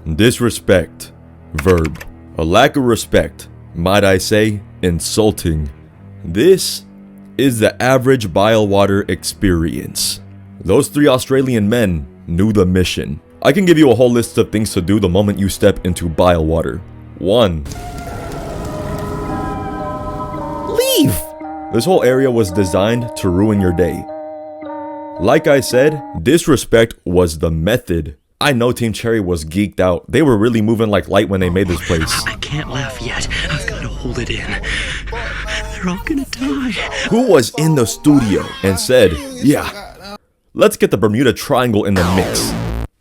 Disrespect. Verb. A lack of respect. Might I say, insulting. This is the average Bilewater experience. Those 3 Australian men knew the mission. I can give you a whole list of things to do the moment you step into Bilewater. 1. Leave! This whole area was designed to ruin your day. Like I said, disrespect was the method. I know Team Cherry was geeked out. They were really moving like light when they made this place. I can't laugh yet. I've got to hold it in. They're all gonna die. Who was in the studio and said, yeah, let's get the Bermuda Triangle in the mix?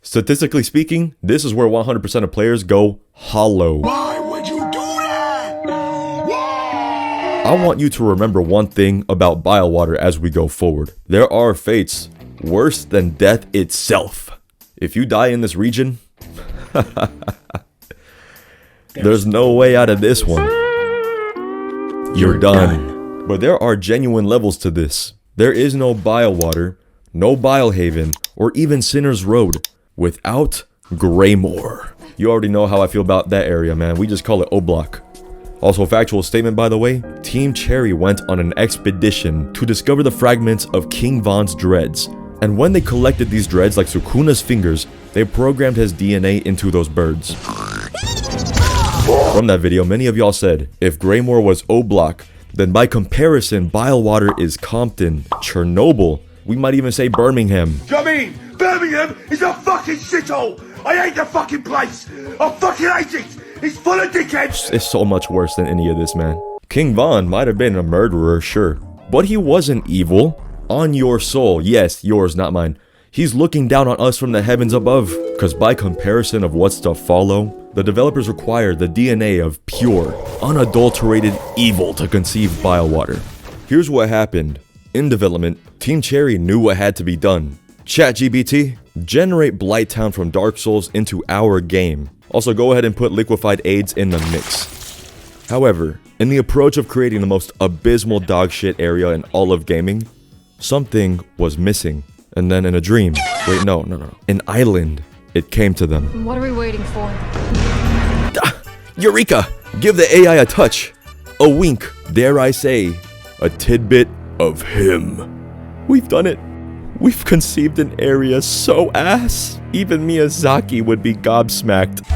Statistically speaking, this is where 100% of players go hollow. Why would you do that? Why? I want you to remember one thing about Bilewater as we go forward. There are fates worse than death itself. If you die in this region, there's no way out of this one. You're done. But there are genuine levels to this. There is no Bilewater, no Bilehaven, or even Sinner's Road without Greymoor. You already know how I feel about that area, man. We just call it O-Block. Also, factual statement by the way, Team Cherry went on an expedition to discover the fragments of King Von's dreads. And when they collected these dreads like Sukuna's fingers, they programmed his DNA into those birds. From that video, many of y'all said, if Greymoor was O-Block, then by comparison, Bilewater is Compton, Chernobyl, we might even say Birmingham. I mean, Birmingham is a fucking shithole. I hate the fucking place. I fucking hate it. It's full of dickheads. It's so much worse than any of this, man. King Von might have been a murderer, sure, but he wasn't evil. On your soul, yes, yours, not mine. He's looking down on us from the heavens above. Because by comparison of what's to follow, the developers require the DNA of pure, unadulterated evil to conceive Bilewater. Here's what happened. In development, Team Cherry knew what had to be done. ChatGPT, generate Blighttown from Dark Souls into our game. Also, go ahead and put liquefied AIDS in the mix. However, in the approach of creating the most abysmal dogshit area in all of gaming, something was missing. And then in a dream, wait, no, an island, it came to them. What are we waiting for? Eureka! Give the AI a touch, a wink, dare I say, a tidbit of him. We've done it. We've conceived an area so ass, even Miyazaki would be gobsmacked.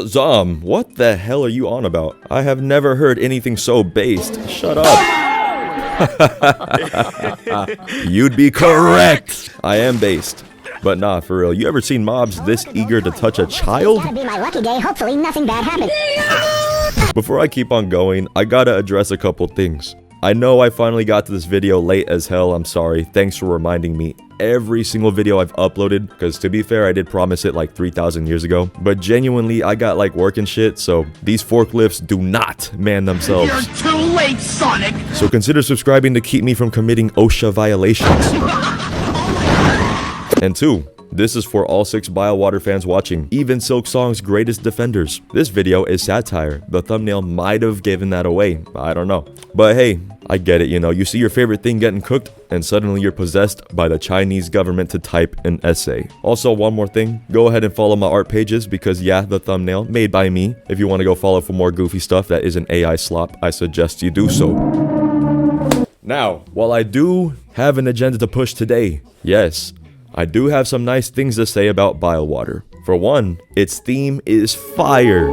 Zom, what the hell are you on about? I have never heard anything so based. Shut up. You'd be correct. I am based. But nah, for real, you ever seen mobs this eager to touch a child? It's gotta be my lucky day. Hopefully nothing bad happens. Before I keep on going, I gotta address a couple things. I know I finally got to this video late as hell, I'm sorry. Thanks for reminding me. Every single video I've uploaded, because to be fair, I did promise it like 3,000 years ago. But genuinely, I got like work and shit, so these forklifts do not man themselves. You're too late, Sonic. So consider subscribing to keep me from committing OSHA violations. And 2, this is for all 6 Bilewater fans watching, even Silksong's greatest defenders. This video is satire. The thumbnail might have given that away, I don't know. But hey, I get it, you know, you see your favorite thing getting cooked, and suddenly you're possessed by the Chinese government to type an essay. Also, one more thing, go ahead and follow my art pages, because yeah, the thumbnail, made by me. If you want to go follow for more goofy stuff that isn't AI slop, I suggest you do so. Now, while I do have an agenda to push today, yes, I do have some nice things to say about Bilewater. For one, its theme is fire.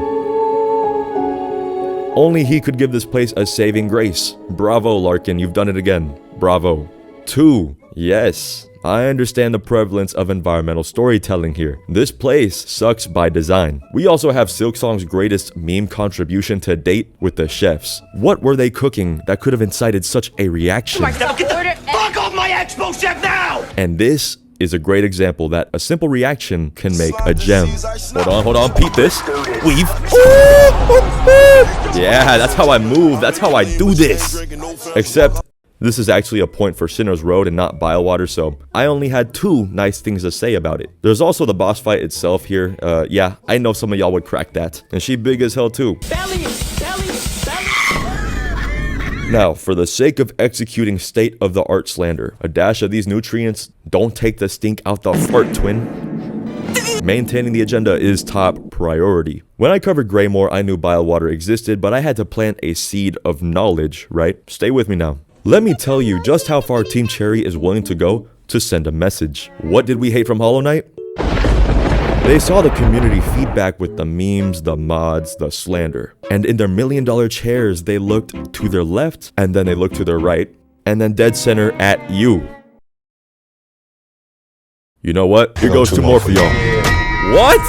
Only he could give this place a saving grace. Bravo, Larkin, you've done it again. Bravo. 2, yes, I understand the prevalence of environmental storytelling here. This place sucks by design. We also have Silksong's greatest meme contribution to date with the chefs. What were they cooking that could have incited such a reaction? Get the fuck off my expo chef now! And this is a great example that a simple reaction can make a gem. Hold on, peep this. Weave. Yeah, that's how I move, that's how I do this. Except, this is actually a point for Sinner's Road and not Bilewater, so I only had 2 nice things to say about it. There's also the boss fight itself here. Yeah, I know some of y'all would crack that. And she big as hell too. Now, for the sake of executing state-of-the-art slander, a dash of these nutrients don't take the stink out the fart, twin. Maintaining the agenda is top priority. When I covered Greymore, I knew Bilewater existed, but I had to plant a seed of knowledge, right? Stay with me now. Let me tell you just how far Team Cherry is willing to go to send a message. What did we hate from Hollow Knight? They saw the community feedback with the memes, the mods, the slander. And in their $1 million chairs, they looked to their left, and then they looked to their right, and then dead center at you. You know what? Here goes two more for y'all. What?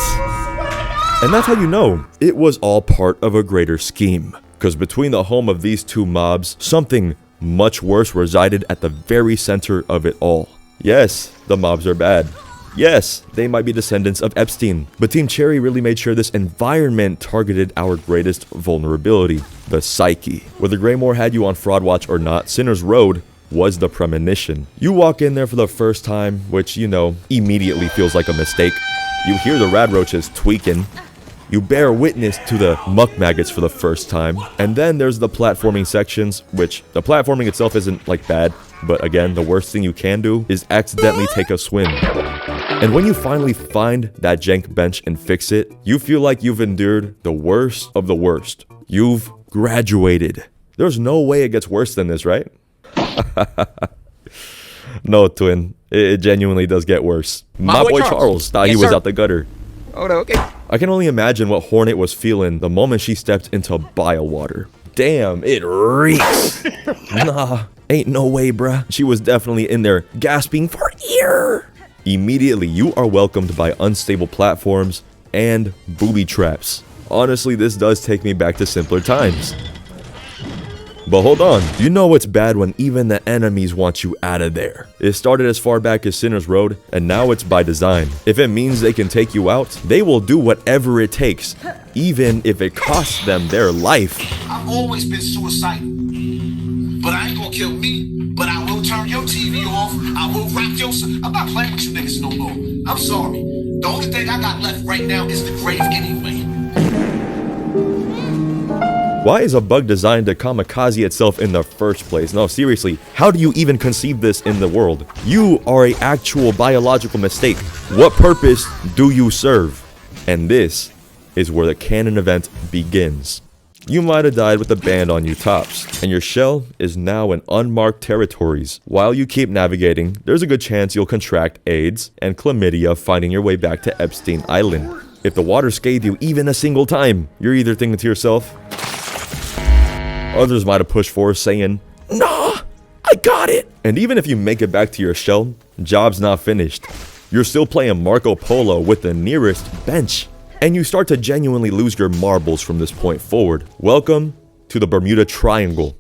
And that's how you know it was all part of a greater scheme. Because between the home of these two mobs, something much worse resided at the very center of it all. Yes, the mobs are bad. Yes, they might be descendants of Epstein, but Team Cherry really made sure this environment targeted our greatest vulnerability, the psyche. Whether Greymore had you on fraud watch or not, Sinner's Road was the premonition. You walk in there for the first time, which, you know, immediately feels like a mistake. You hear the radroaches tweaking. You bear witness to the muckmaggots for the first time. And then there's the platforming sections, which the platforming itself isn't like bad, but again, the worst thing you can do is accidentally take a swim. And when you finally find that jank bench and fix it, you feel like you've endured the worst of the worst. You've graduated. There's no way it gets worse than this, right? No, twin. It genuinely does get worse. My boy Charles thought he was out the gutter. Oh, no, okay. I can only imagine what Hornet was feeling the moment she stepped into Bilewater. Damn, it reeks. Nah, ain't no way, bruh. She was definitely in there gasping for air. Immediately, you are welcomed by unstable platforms and booby traps. Honestly, this does take me back to simpler times. But hold on, you know it's bad when even the enemies want you out of there. It started as far back as Sinner's Road, and now it's by design. If it means they can take you out, they will do whatever it takes, even if it costs them their life. I've always been suicidal, but I ain't gonna kill me. But I will turn your TV off. I will rock your... I'm not playing with you niggas no more. I'm sorry. The only thing I got left right now is the grave anyway. Why is a bug designed to kamikaze itself in the first place? No, seriously, how do you even conceive this in the world? You are an actual biological mistake. What purpose do you serve? And this is where the canon event begins. You might have died with a band on you tops, and your shell is now in unmarked territories. While you keep navigating, there's a good chance you'll contract AIDS and chlamydia finding your way back to Epstein Island. If the water scathed you even a single time, you're either thinking to yourself, others might have pushed forward saying, nah, I got it. And even if you make it back to your shell, job's not finished. You're still playing Marco Polo with the nearest bench. And you start to genuinely lose your marbles from this point forward. Welcome to the Bermuda Triangle.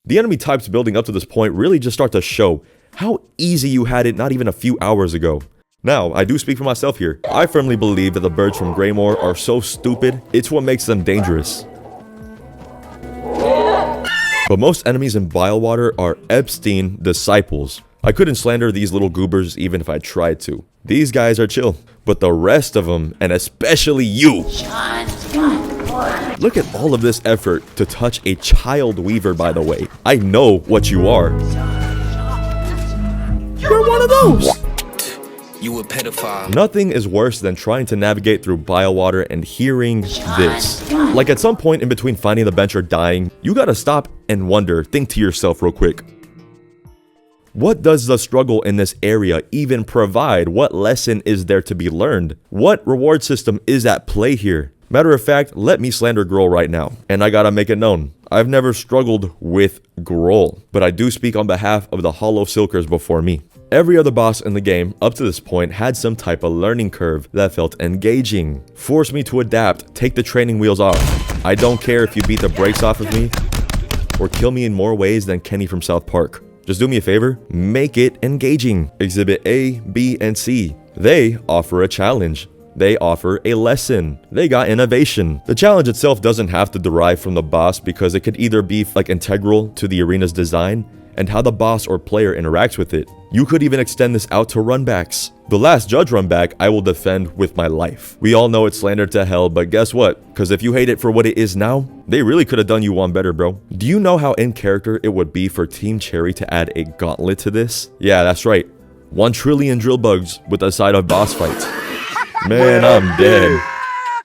The enemy types building up to this point really just start to show how easy you had it not even a few hours ago. Now, I do speak for myself here. I firmly believe that the birds from Greymore are so stupid, it's what makes them dangerous. But most enemies in Bilewater are Epstein disciples. I couldn't slander these little goobers even if I tried to. These guys are chill, but the rest of them, and especially you. Look at all of this effort to touch a child weaver, by the way. I know what you are. You're one of those. You a pedophile. Nothing is worse than trying to navigate through Bilewater and hearing this. Like at some point in between finding the bench or dying, you gotta stop and wonder, think to yourself real quick. What does the struggle in this area even provide? What lesson is there to be learned? What reward system is at play here? Matter of fact, let me slander Groal right now. And I gotta make it known, I've never struggled with Groal, but I do speak on behalf of the Hollow Silkers before me. Every other boss in the game up to this point had some type of learning curve that felt engaging. Forced me to adapt, take the training wheels off. I don't care if you beat the brakes off of me or kill me in more ways than Kenny from South Park. Just do me a favor, make it engaging. Exhibit A, B, and C. They offer a challenge. They offer a lesson. They got innovation. The challenge itself doesn't have to derive from the boss because it could either be like integral to the arena's design and how the boss or player interacts with it. You could even extend this out to runbacks. The last judge runback I will defend with my life. We all know it's slander to hell, but guess what? Because if you hate it for what it is now, they really could have done you one better, bro. Do you know how in character it would be for Team Cherry to add a gauntlet to this? Yeah, that's right. 1 trillion drill bugs with a side of boss fights. Man, I'm dead.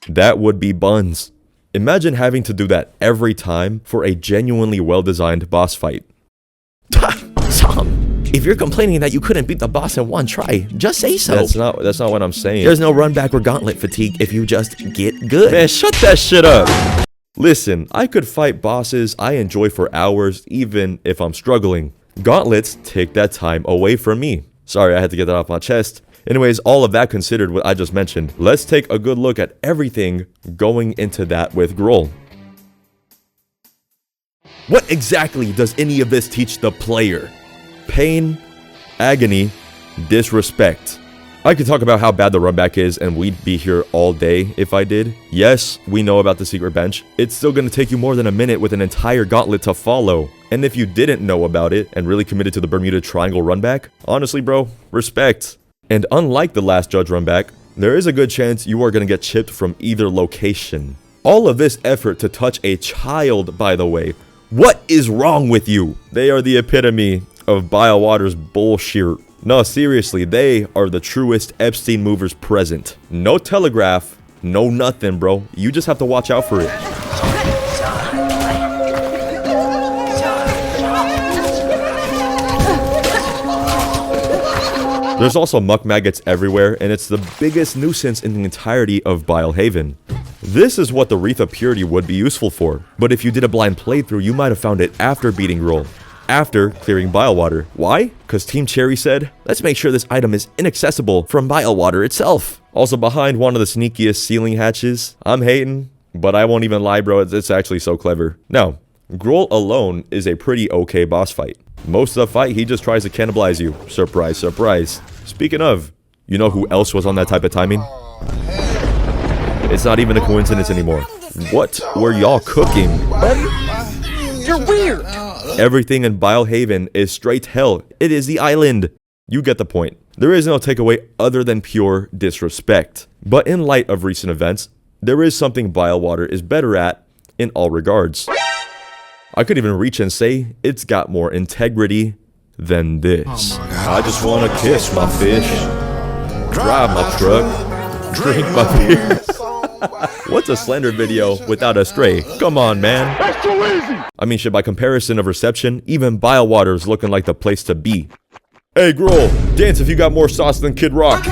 That would be buns. Imagine having to do that every time for a genuinely well-designed boss fight. Tom, if you're complaining that you couldn't beat the boss in one try, just say so. That's not what I'm saying. There's no run back or gauntlet fatigue if you just get good. Man, shut that shit up. Listen, I could fight bosses I enjoy for hours even if I'm struggling. Gauntlets take that time away from me. Sorry, I had to get that off my chest. Anyways, all of that considered what I just mentioned, let's take a good look at everything going into that with Groal. What exactly does any of this teach the player? Pain, agony, disrespect. I could talk about how bad the runback is and we'd be here all day if I did. Yes, we know about the secret bench. It's still going to take you more than a minute with an entire gauntlet to follow. And if you didn't know about it and really committed to the Bermuda Triangle runback, honestly bro, respect. And unlike the last judge runback, there is a good chance you are going to get chipped from either location. All of this effort to touch a child, by the way. What is wrong with you? They are the epitome of Bilewater's bullshit. No, seriously, they are the truest Epstein movers present. No telegraph, no nothing, bro. You just have to watch out for it. There's also muckmaggots everywhere, and it's the biggest nuisance in the entirety of Bilehaven. This is what the Wreath of Purity would be useful for, but if you did a blind playthrough, you might have found it after beating Groal, after clearing Bilewater. Why? Because Team Cherry said, let's make sure this item is inaccessible from Bilewater itself. Also behind one of the sneakiest ceiling hatches. I'm hating, but I won't even lie, bro, it's actually so clever. Now, Groal alone is a pretty okay boss fight. Most of the fight, he just tries to cannibalize you. Surprise, surprise. Speaking of, you know who else was on that type of timing? It's not even a coincidence anymore. What were y'all cooking? You're weird. Everything in Bilehaven is straight hell. It is the island. You get the point. There is no takeaway other than pure disrespect. But in light of recent events, there is something Bilewater is better at in all regards. I could even reach and say it's got more integrity than this. I just want to kiss my fish, drive my truck, drink my beer. What's a slander video without a stray? Come on, man. That's too easy. I mean, shit, by comparison of reception, even Bilewater's looking like the place to be. Hey, Groal, dance if you got more sauce than Kid Rock.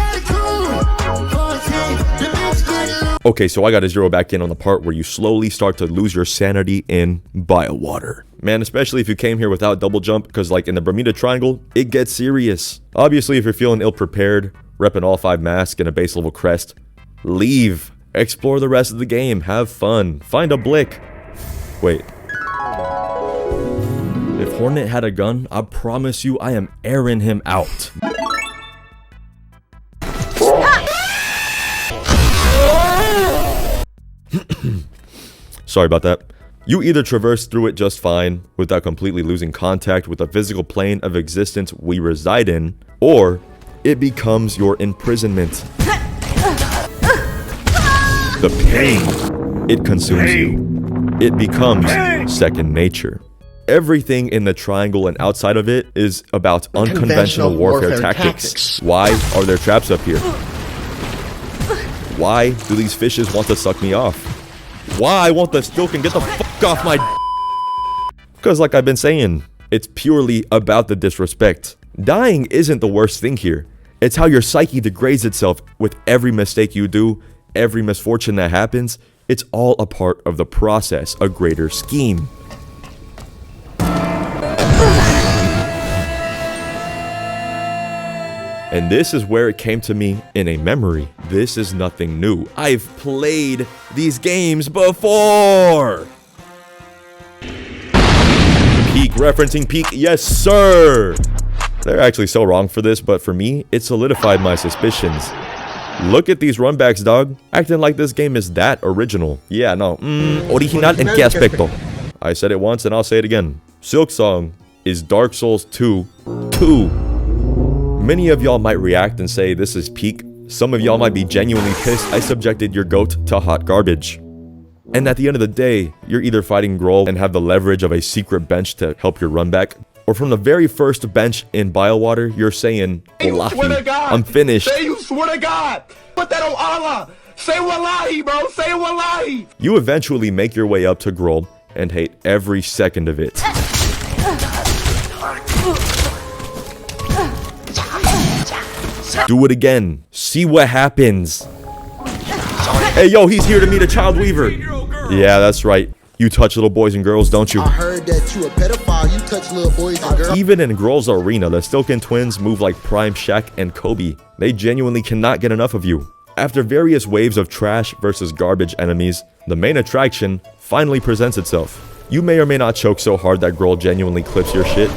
Okay, so I gotta zero back in on the part where you slowly start to lose your sanity in Bilewater. Man, especially if you came here without double jump, because like in the Bermuda Triangle, it gets serious. Obviously, if you're feeling ill-prepared, repping all 5 masks and a base level crest, leave. Explore the rest of the game, have fun, find a blick. Wait. If Hornet had a gun, I promise you I am airing him out. Sorry about that. You either traverse through it just fine without completely losing contact with the physical plane of existence we reside in, or it becomes your imprisonment. The pain, it consumes you. It becomes second nature. Everything in the triangle and outside of it is about unconventional warfare tactics. Why are there traps up here? Why do these fishes want to suck me off? Why won't the Stilkin get the fuck off my d? Because like I've been saying, it's purely about the disrespect. Dying isn't the worst thing here. It's how your psyche degrades itself with every mistake you do, every misfortune that happens. It's all a part of the process, a greater scheme. And this is where it came to me in a memory. This is nothing new. I've played these games before. Peak, referencing Peak, yes sir. They're actually so wrong for this, but for me, it solidified my suspicions. Look at these runbacks, dog. Acting like this game is that original. Yeah, no. Original en qué aspecto? I said it once and I'll say it again. Silksong is Dark Souls 2. Many of y'all might react and say this is peak. Some of y'all might be genuinely pissed I subjected your goat to hot garbage. And at the end of the day, you're either fighting Groal and have the leverage of a secret bench to help your run back, Or from the very first bench in Bilewater, you're saying, Wallahi, I'm finished. Say you swear to God. Put that on Allah. Say wallahi, bro. Say wallahi. You eventually make your way up to Groal and hate every second of it. Do it again. See what happens. Hey, yo, he's here to meet a child weaver. Yeah, that's right. You touch little boys and girls, don't you? I heard that you a pedophile. You touch little boys and girls. Even in Groal's arena, the Stilkin twins move like Prime Shaq and Kobe. They genuinely cannot get enough of you. After various waves of trash versus garbage enemies, the main attraction finally presents itself. You may or may not choke so hard that Groal genuinely clips your shit.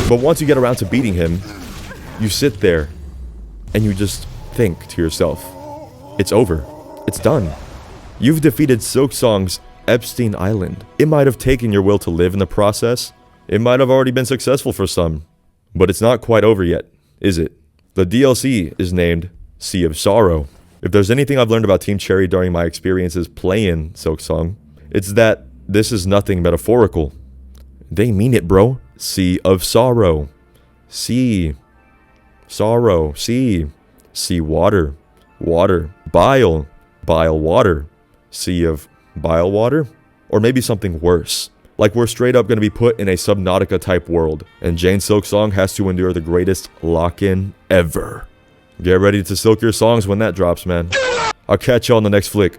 But once you get around to beating him, you sit there and you just think to yourself, it's over. It's done. You've defeated Silksong's Epstein Island. It might have taken your will to live in the process. It might have already been successful for some. But it's not quite over yet, is it? The DLC is named Sea of Sorrow. If there's anything I've learned about Team Cherry during my experiences playing Silksong, it's that this is nothing metaphorical. They mean it, bro. Sea of Sorrow. Sea. Sorrow. Sea. Sea water. Water. Bile. Bile water. Sea of bile water? Or maybe something worse. Like we're straight up going to be put in a Subnautica type world, and Jane Silksong has to endure the greatest lock-in ever. Get ready to silk your songs when that drops, man. I'll catch you on the next flick.